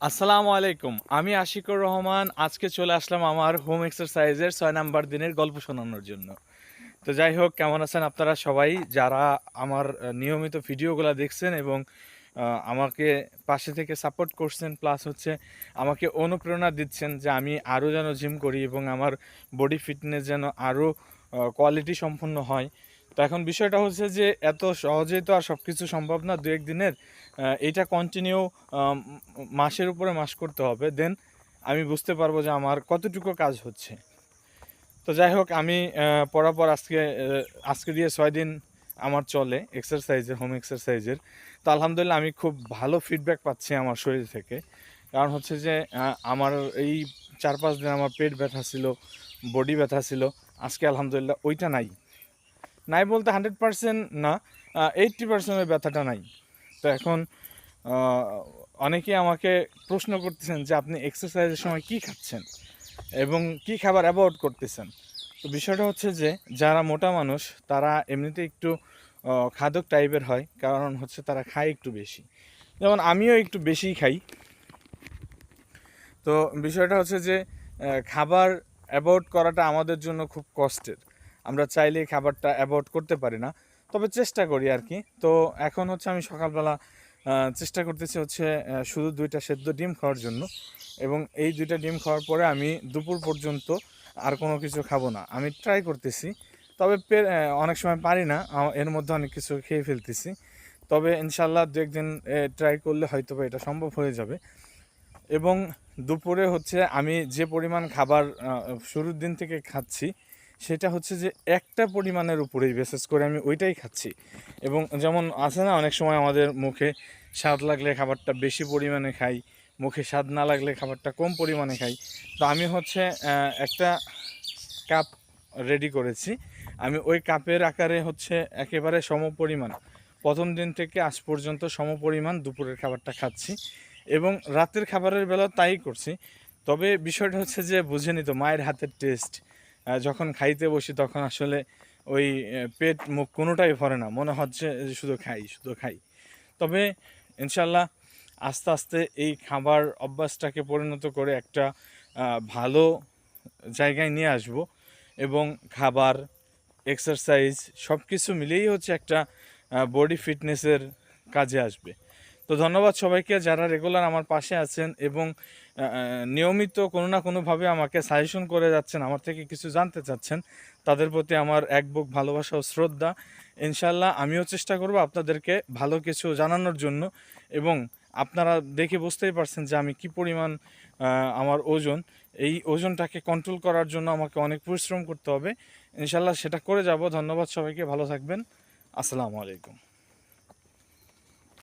আসসালামু আলাইকুম। আমি আশিকুর রহমান। আজকে চলে আসলাম আমার হোম এক্সারসাইজের ৬ নাম্বার দিনের গল্প শোনানোর জন্য। তো যাই হোক, কেমন আছেন আপনারা সবাই? যারা আমার নিয়মিত ভিডিওগুলা দেখছেন এবং আমাকে পাশে থেকে সাপোর্ট করছেন, প্লাস হচ্ছে আমাকে অনুপ্রেরণা দিচ্ছেন যে আমি আরও যেন জিম করি এবং আমার বডি ফিটনেস যেন আরও কোয়ালিটি সম্পন্ন হয়। তো এখন বিষয়টা হচ্ছে যে এত সহজেই তো আর সব কিছু সম্ভব না ২-১ দিনের। এইটা কন্টিনিউ মাসের উপরে মাস করতে হবে। দেন আমি বুঝতে পারবো যে আমার কতটুকু কাজ হচ্ছে। তো যাই হোক, আমি পরাপর আজকে দিয়ে ৬ দিন আমার চলে এক্সারসাইজের, হোম এক্সারসাইজের। তো আলহামদুলিল্লাহ আমি খুব ভালো ফিডব্যাক পাচ্ছি আমার শরীর থেকে। কারণ হচ্ছে যে আমার এই ৪-৫ দিন আমার পেট ব্যথা ছিল, বডি ব্যথা ছিল। আজকে আলহামদুলিল্লাহ ওইটা নাই। নাই বলতে 100% না, 80% এর ব্যথাটা নাই। তো এখন আ অনেকেই আমাকে প্রশ্ন করতেছেন যে আপনি এক্সারসাইজের সময় কী খাচ্ছেন? এবং কী খাবার অ্যাভয়েড করতেছেন? তো বিষয়টা হচ্ছে যে যারা মোটা মানুষ তারা এমনিতে একটু খাদক টাইপের হয়, কারণ হচ্ছে তারা খায় একটু বেশি। যেমন আমিও একটু বেশিই খাই। তো বিষয়টা হচ্ছে যে খাবার অ্যাভয়েড করাটা আমাদের জন্য খুব কষ্টের। আমরা চাইলেই খাবারটা অ্যাভয়েড করতে পারি না, তবে চেষ্টা করি আর কি। তো এখন হচ্ছে আমি সকালবেলা চেষ্টা করতেছি হচ্ছে শুধু ২টা সেদ্ধ ডিম খাওয়ার জন্য, এবং এই ২টা ডিম খাওয়ার পরে আমি দুপুর পর্যন্ত আর কোনো কিছু খাবো না। আমি ট্রাই করতেছি, তবে অনেক সময় পারি না, এর মধ্যে অনেক কিছু খেয়ে ফেলতেছি। তবে ইনশাল্লাহ ২-১ দিন ট্রাই করলে হয়তোবা এটা সম্ভব হয়ে যাবে। এবং দুপুরে হচ্ছে আমি যে পরিমাণ খাবার শুরুর দিন থেকে খাচ্ছি, সেটা হচ্ছে যে একটা পরিমাণের উপরেই বিশেষ করে আমি ওইটাই খাচ্ছি। এবং যেমন আছে না, অনেক সময় আমাদের মুখে স্বাদ লাগলে খাবারটা বেশি পরিমাণে খাই, মুখে স্বাদ না লাগলে খাবারটা কম পরিমাণে খাই। তো আমি হচ্ছে একটা কাপ রেডি করেছি। আমি ওই কাপের আকারে হচ্ছে একেবারে সমপরিমাণ প্রথম দিন থেকে আজ পর্যন্ত সমপরিমাণ দুপুরের খাবারটা খাচ্ছি, এবং রাতের খাবারের বেলা তাই করছি। তবে বিষয়টা হচ্ছে যে বুঝেনি তো, মায়ের হাতের টেস্ট যখন খাইতে বসি তখন আসলে ওই পেট মুখ কোনোটাই ভরে না, মনে হচ্ছে যে শুধু খাই শুধু খাই। তবে ইনশাল্লাহ আস্তে আস্তে এই খাবার অভ্যাসটাকে পরিণত করে একটা ভালো জায়গায় নিয়ে আসব, এবং খাবার, এক্সারসাইজ সব কিছু মিলিয়েই হচ্ছে একটা বডি ফিটনেসের কাজে আসবে। তো ধন্যবাদ সবাইকে যারা রেগুলার আমার পাশে আছেন এবং নিয়মিত কোনো না কোনোভাবে আমাকে সাজেশন করে যাচ্ছেন, আমার থেকে কিছু জানতে চাচ্ছেন। তাদের প্রতি আমার এক বুক ভালোবাসা ও শ্রদ্ধা। ইনশাল্লাহ আমিও চেষ্টা করব আপনাদেরকে ভালো কিছু জানানোর জন্য, এবং আপনারা দেখে বুঝতেই পারছেন যে আমি কি পরিমাণ আমার ওজন। এই ওজনটাকে কন্ট্রোল করার জন্য আমাকে অনেক পরিশ্রম করতে হবে। ইনশাল্লাহ সেটা করে যাব। ধন্যবাদ সবাইকে, ভালো থাকবেন। আসসালামু আলাইকুম।